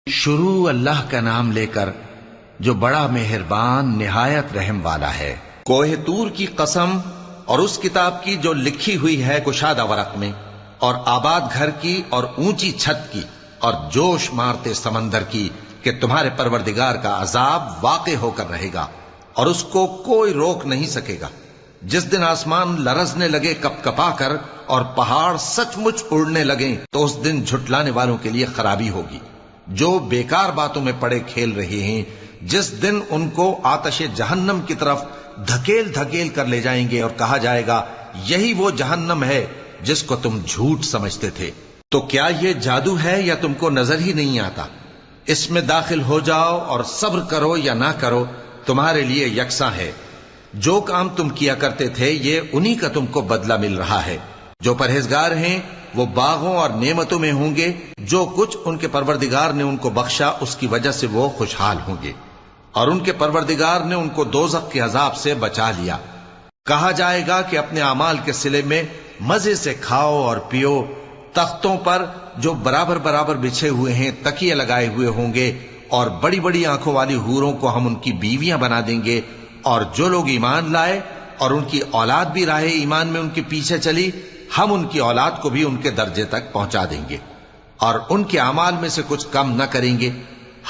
شروع اللہ کا نام لے کر جو بڑا مہربان نہایت رحم والا ہے۔ کوہ طور کی قسم اور اس کتاب کی جو لکھی ہوئی ہے کشادہ ورق میں، اور آباد گھر کی اور اونچی چھت کی، اور جوش مارتے سمندر کی کہ تمہارے پروردگار کا عذاب واقع ہو کر رہے گا اور اس کو کوئی روک نہیں سکے گا۔ جس دن آسمان لرزنے لگے کپ کپا کر اور پہاڑ سچ مچ اڑنے لگیں تو اس دن جھٹلانے والوں کے لیے خرابی ہوگی جو بیکار باتوں میں پڑے کھیل رہے ہیں۔ جس دن ان کو آتش جہنم کی طرف دھکیل دھکیل کر لے جائیں گے اور کہا جائے گا یہی وہ جہنم ہے جس کو تم جھوٹ سمجھتے تھے۔ تو کیا یہ جادو ہے یا تم کو نظر ہی نہیں آتا؟ اس میں داخل ہو جاؤ اور صبر کرو یا نہ کرو تمہارے لیے یکساں ہے۔ جو کام تم کیا کرتے تھے یہ انہی کا تم کو بدلہ مل رہا ہے۔ جو پرہیزگار ہیں وہ باغوں اور نعمتوں میں ہوں گے، جو کچھ ان کے پروردگار نے ان کو بخشا اس کی وجہ سے وہ خوشحال ہوں گے، اور ان کے پروردگار نے ان کو دوزخ کے عذاب سے بچا لیا۔ کہا جائے گا کہ اپنے اعمال کے صلے میں مزے سے کھاؤ اور پیو، تختوں پر جو برابر برابر بچھے ہوئے ہیں تکیے لگائے ہوئے ہوں گے، اور بڑی بڑی آنکھوں والی حوروں کو ہم ان کی بیویاں بنا دیں گے، اور جو لوگ ایمان لائے اور ان کی اولاد بھی راہ ایمان میں ان کے پیچھے چلی، ہم ان کی اولاد کو بھی ان کے درجے تک پہنچا دیں گے اور ان کے اعمال میں سے کچھ کم نہ کریں گے۔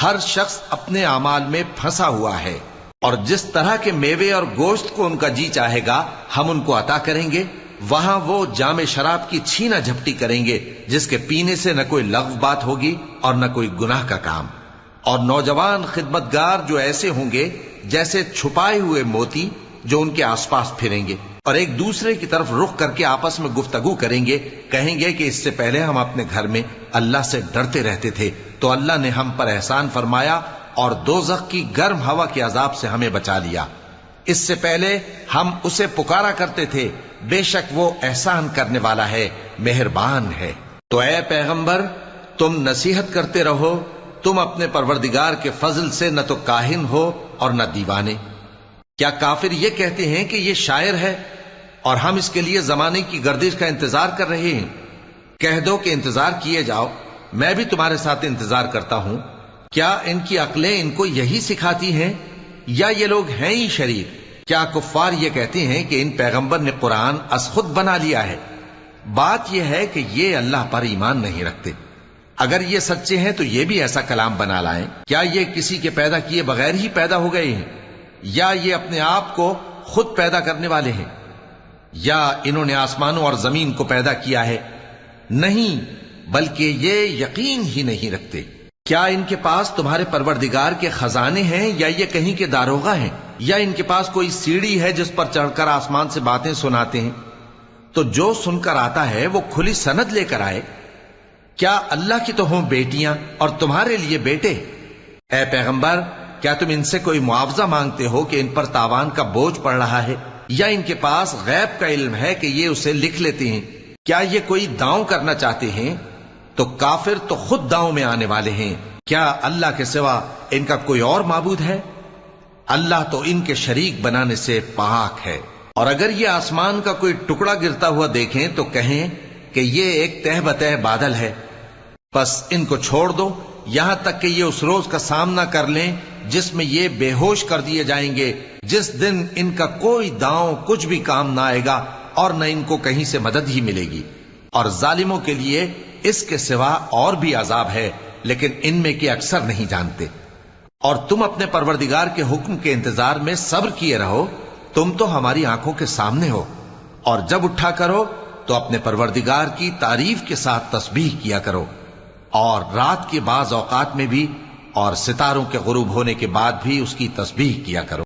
ہر شخص اپنے اعمال میں پھنسا ہوا ہے، اور جس طرح کے میوے اور گوشت کو ان کا جی چاہے گا ہم ان کو عطا کریں گے۔ وہاں وہ جام شراب کی چھینا جھپٹی کریں گے جس کے پینے سے نہ کوئی لغو بات ہوگی اور نہ کوئی گناہ کا کام۔ اور نوجوان خدمتگار جو ایسے ہوں گے جیسے چھپائے ہوئے موتی جو ان کے آس پاس پھریں گے، اور ایک دوسرے کی طرف رخ کر کے آپس میں گفتگو کریں گے، کہیں گے کہ اس سے پہلے ہم اپنے گھر میں اللہ سے ڈرتے رہتے تھے تو اللہ نے ہم پر احسان فرمایا اور دوزخ کی گرم ہوا کے عذاب سے ہمیں بچا لیا۔ اس سے پہلے ہم اسے پکارا کرتے تھے، بے شک وہ احسان کرنے والا ہے، مہربان ہے۔ تو اے پیغمبر تم نصیحت کرتے رہو، تم اپنے پروردگار کے فضل سے نہ تو کاہن ہو اور نہ دیوانے۔ کیا کافر یہ کہتے ہیں کہ یہ شاعر ہے اور ہم اس کے لیے زمانے کی گردش کا انتظار کر رہے ہیں؟ کہہ دو کہ انتظار کیے جاؤ، میں بھی تمہارے ساتھ انتظار کرتا ہوں۔ کیا ان کی عقلیں ان کو یہی سکھاتی ہیں یا یہ لوگ ہیں ہی شریر؟ کیا کفار یہ کہتے ہیں کہ ان پیغمبر نے قرآن از خود بنا لیا ہے؟ بات یہ ہے کہ یہ اللہ پر ایمان نہیں رکھتے۔ اگر یہ سچے ہیں تو یہ بھی ایسا کلام بنا لائیں۔ کیا یہ کسی کے پیدا کیے بغیر ہی پیدا ہو گئے ہیں، یا یہ اپنے آپ کو خود پیدا کرنے والے ہیں، یا انہوں نے آسمانوں اور زمین کو پیدا کیا ہے؟ نہیں، بلکہ یہ یقین ہی نہیں رکھتے۔ کیا ان کے پاس تمہارے پروردگار کے خزانے ہیں یا یہ کہیں کے داروغہ ہیں، یا ان کے پاس کوئی سیڑھی ہے جس پر چڑھ کر آسمان سے باتیں سناتے ہیں؟ تو جو سن کر آتا ہے وہ کھلی سند لے کر آئے۔ کیا اللہ کی تو ہوں بیٹیاں اور تمہارے لیے بیٹے؟ اے پیغمبر کیا تم ان سے کوئی معاوضہ مانگتے ہو کہ ان پر تاوان کا بوجھ پڑ رہا ہے، یا ان کے پاس غیب کا علم ہے کہ یہ اسے لکھ لیتے ہیں؟ کیا یہ کوئی داؤں کرنا چاہتے ہیں؟ تو کافر تو خود داؤں میں آنے والے ہیں۔ کیا اللہ کے سوا ان کا کوئی اور معبود ہے؟ اللہ تو ان کے شریک بنانے سے پاک ہے۔ اور اگر یہ آسمان کا کوئی ٹکڑا گرتا ہوا دیکھیں تو کہیں کہ یہ ایک تہ بتہ بادل ہے، بس ان کو چھوڑ دو یہاں تک کہ یہ اس روز کا سامنا کر لیں جس میں یہ بے ہوش کر دیے جائیں گے، جس دن ان کا کوئی داؤں کچھ بھی کام نہ آئے گا اور نہ ان کو کہیں سے مدد ہی ملے گی۔ اور ظالموں کے لیے اس کے سوا اور بھی عذاب ہے، لیکن ان میں کے اکثر نہیں جانتے۔ اور تم اپنے پروردگار کے حکم کے انتظار میں صبر کیے رہو، تم تو ہماری آنکھوں کے سامنے ہو۔ اور جب اٹھا کرو تو اپنے پروردگار کی تعریف کے ساتھ تسبیح کیا کرو، اور رات کے بعض اوقات میں بھی اور ستاروں کے غروب ہونے کے بعد بھی اس کی تسبیح کیا کرو۔